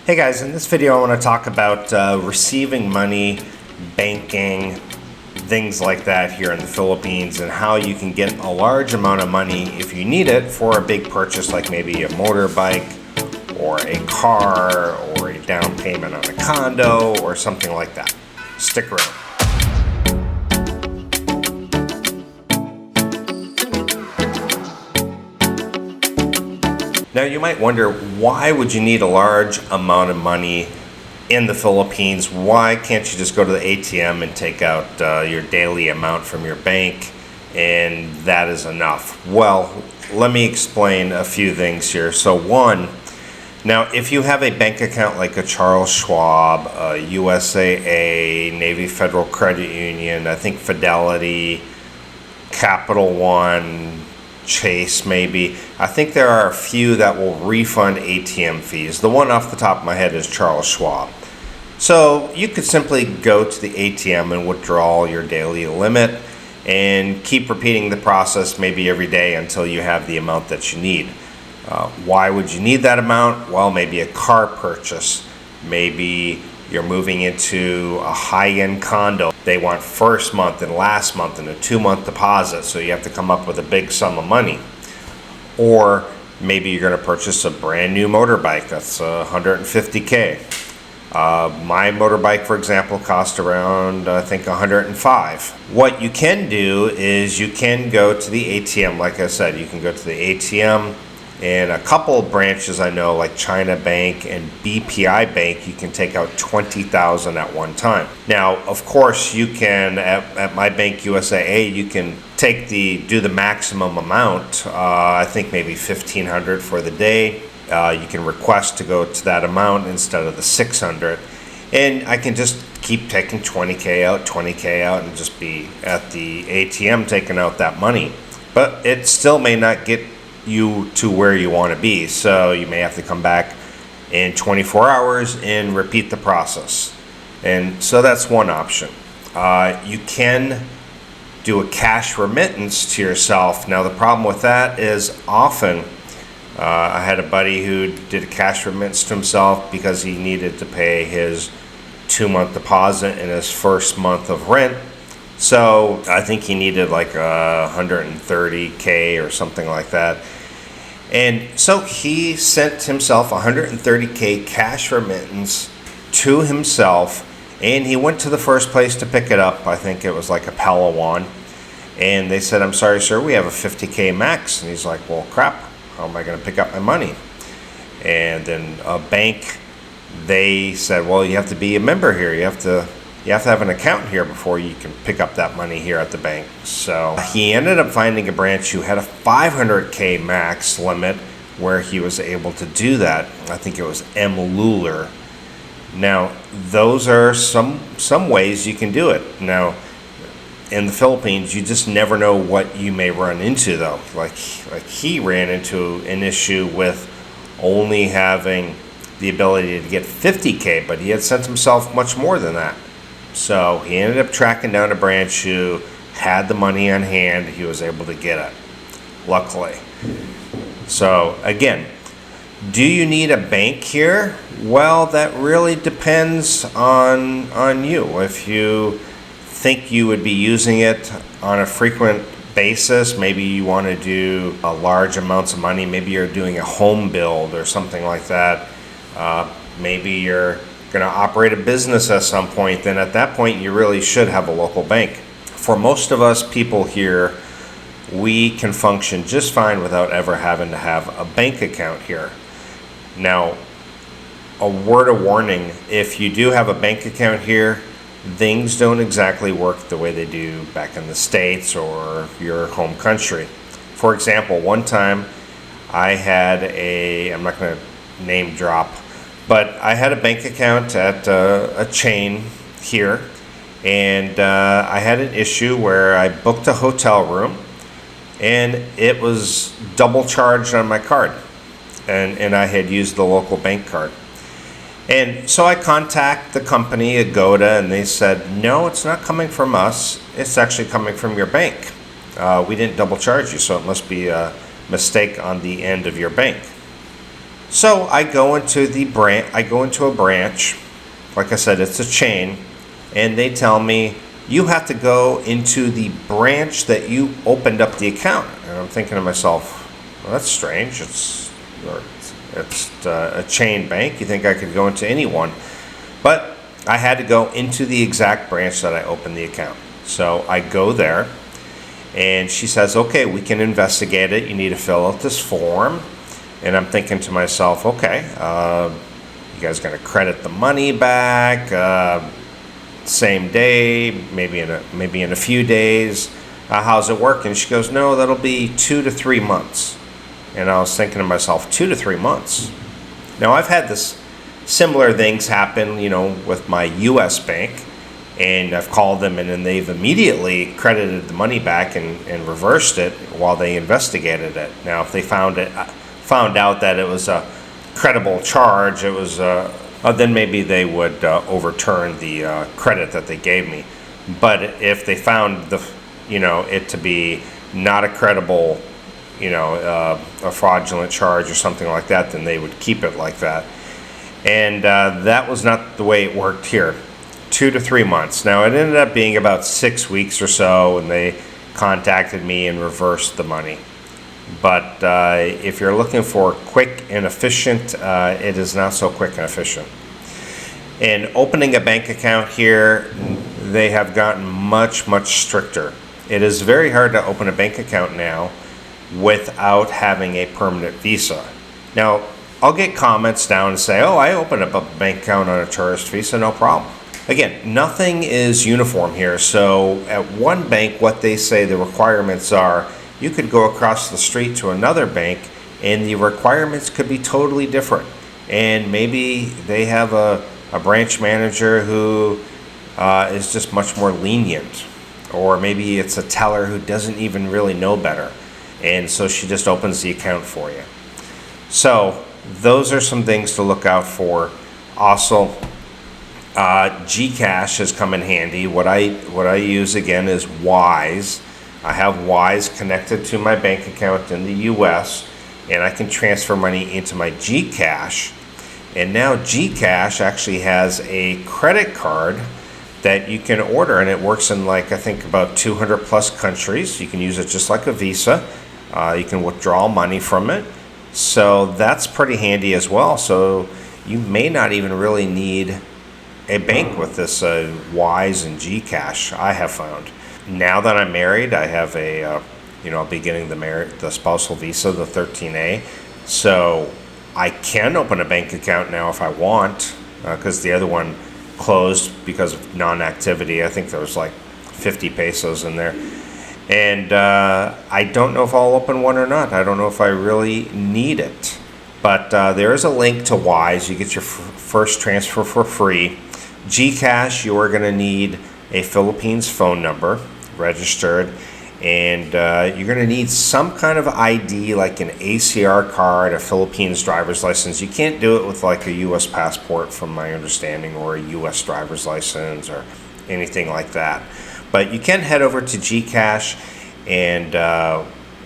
Hey guys, in this video I want to talk about receiving money, banking, things like that here in the Philippines, and how you can get a large amount of money if you need it for a big purchase like maybe a motorbike or a car or a down payment on a condo or something like that. Stick around. Now you might wonder, why would you need a large amount of money in the Philippines? Why can't you just go to the ATM and take out your daily amount from your bank and that is enough? Well, let me explain a few things here. So one, now if you have a bank account like a Charles Schwab, a USAA, Navy Federal Credit Union, I think Fidelity, Capital One, Chase maybe. I think there are a few that will refund ATM fees. The one off the top of my head is Charles Schwab. So you could simply go to the ATM and withdraw your daily limit and keep repeating the process maybe every day until you have the amount that you need. Why would you need that amount? Well, maybe a car purchase. Maybe you're moving into a high-end condo. They want first month and last month and a 2-month deposit, so you have to come up with a big sum of money. Or maybe you're going to purchase a brand new motorbike that's $150K. My motorbike, for example, cost around, I think, $105. What you can do is you can go to the ATM. Like I said, you can go to the ATM. And a couple of branches I know, like China Bank and BPI Bank, you can take out $20,000 at one time. Now, of course, you can at my bank USAA, you can do the maximum amount. I think maybe $1,500 for the day. You can request to go to that amount instead of the $600, and I can just keep taking $20K out, and just be at the ATM taking out that money. But it still may not get you to where you want to be, so you may have to come back in 24 hours and repeat the process. And so that's one option. You can do a cash remittance to yourself. Now the problem with that is often I had a buddy who did a cash remittance to himself because he needed to pay his 2-month deposit and his first month of rent. So I think he needed like $130K or something like that. And so he sent himself $130K cash remittance to himself, and he went to the first place to pick it up. I think it was like a Palawan. And they said, "I'm sorry, sir, we have a $50K max." And he's like, "Well, crap, how am I going to pick up my money?" And then a bank, they said, "Well, you have to be a member here. You have to have an account here before you can pick up that money here at the bank." So he ended up finding a branch who had a $500K max limit where he was able to do that. I think it was M. Luler. Now, those are some ways you can do it. Now, in the Philippines, you just never know what you may run into, though. Like he ran into an issue with only having the ability to get $50K, but he had sent himself much more than that. So he ended up tracking down a branch who had the money on hand. He was able to get it, luckily. So again, do you need a bank here? Well, that really depends on you. If you think you would be using it on a frequent basis, maybe you want to do large amounts of money. Maybe you're doing a home build or something like that. Maybe you're going to operate a business at some point, then at that point you really should have a local bank. For most of us people here, we can function just fine without ever having to have a bank account here. Now, a word of warning, if you do have a bank account here, things don't exactly work the way they do back in the States or your home country. For example, one time I had I'm not going to name drop, but I had a bank account at a chain here, and I had an issue where I booked a hotel room, and it was double charged on my card, and I had used the local bank card. And so I contact the company, Agoda, and they said, "No, it's not coming from us. It's actually coming from your bank. We didn't double charge you, so it must be a mistake on the end of your bank." So I go into the branch. I go into a branch. Like I said, it's a chain, and they tell me you have to go into the branch that you opened up the account. And I'm thinking to myself, well, that's strange. It's a chain bank. You think I could go into any one, but I had to go into the exact branch that I opened the account. So I go there, and she says, okay, we can investigate it. You need to fill out this form. And I'm thinking to myself, okay, you guys going to credit the money back same day, maybe in a few days? How's it work? And she goes, no, that'll be 2 to 3 months. And I was thinking to myself, 2 to 3 months. Now I've had this similar things happen, with my U.S. bank, and I've called them, and then they've immediately credited the money back and reversed it while they investigated it. Now, if they found out that it was a credible charge, it was then maybe they would overturn the credit that they gave me. But if they found it to be not a credible, a fraudulent charge or something like that, then they would keep it like that. And that was not the way it worked here. 2 to 3 months. Now it ended up being about 6 weeks or so, and they contacted me and reversed the money. But if you're looking for quick and efficient, it is not so quick and efficient. And opening a bank account here, they have gotten much, much stricter. It is very hard to open a bank account now without having a permanent visa. Now, I'll get comments down and say, oh, I opened up a bank account on a tourist visa, no problem. Again, nothing is uniform here. So at one bank, what they say the requirements are, you could go across the street to another bank and the requirements could be totally different. And maybe they have a branch manager who is just much more lenient. Or maybe it's a teller who doesn't even really know better. And so she just opens the account for you. So those are some things to look out for. Also, GCash has come in handy. What I use again is Wise. I have Wise connected to my bank account in the U.S. and I can transfer money into my GCash. And now GCash actually has a credit card that you can order, and it works in I think about 200 plus countries. You can use it just like a Visa. You can withdraw money from it. So that's pretty handy as well. So you may not even really need a bank with this Wise and GCash, I have found. Now that I'm married, I have I'll be getting the spousal visa, the 13A. So I can open a bank account now if I want, because the other one closed because of non-activity. I think there was 50 pesos in there. And I don't know if I'll open one or not. I don't know if I really need it. But there is a link to Wise. You get your first transfer for free. GCash, you are going to need a Philippines phone number registered, and you're going to need some kind of ID like an ACR card, a Philippines driver's license. You can't do it with a U.S. passport from my understanding, or a U.S. driver's license or anything like that. But you can head over to GCash, and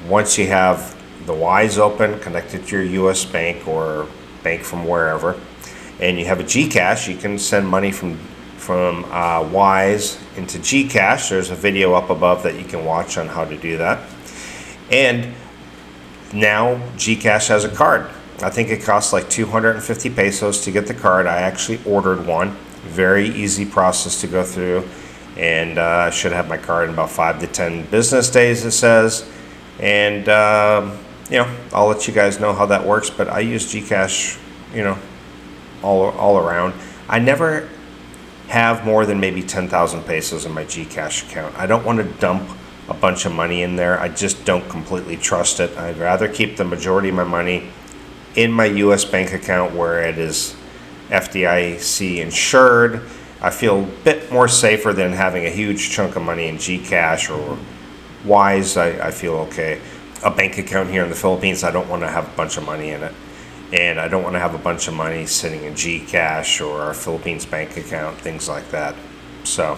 once you have the Wise open, connected to your U.S. bank or bank from wherever, and you have a GCash, you can send money from Wise into GCash. There's a video up above that you can watch on how to do that. And now GCash has a card. I think it costs 250 pesos to get the card. I actually ordered one. Very easy process to go through. And I should have my card in about 5 to 10 business days, it says. And, I'll let you guys know how that works. But I use GCash, all around. I never have more than maybe 10,000 pesos in my GCash account. I don't want to dump a bunch of money in there. I just don't completely trust it. I'd rather keep the majority of my money in my U.S. bank account where it is FDIC insured. I feel a bit more safer than having a huge chunk of money in GCash or Wise. I feel okay. A bank account here in the Philippines, I don't want to have a bunch of money in it. And I don't want to have a bunch of money sitting in GCash or a Philippines bank account, things like that. So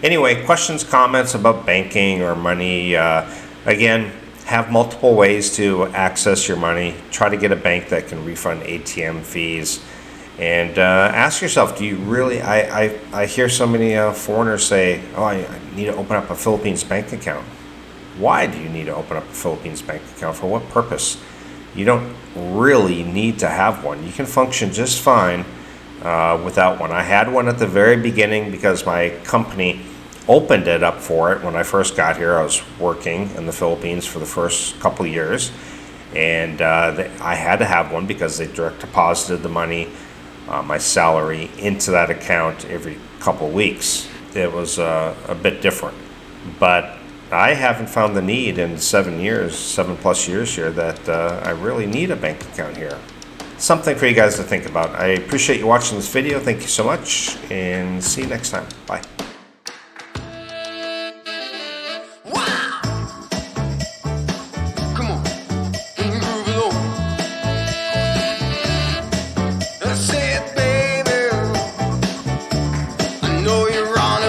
anyway, questions, comments about banking or money, again, have multiple ways to access your money. Try to get a bank that can refund ATM fees. And ask yourself, do you really, I hear so many foreigners say, oh, I need to open up a Philippines bank account. Why do you need to open up a Philippines bank account? For what purpose? You don't really need to have one. You can function just fine without one. I had one at the very beginning because my company opened it up for it when I first got here. I was working in the Philippines for the first couple of years, and I had to have one because they direct deposited the money, my salary, into that account every couple of weeks. It was a bit different, but I haven't found the need in 7+ years here that I really need a bank account here. Something for you guys to think about. I appreciate you watching this video. Thank you so much, and see you next time. Bye.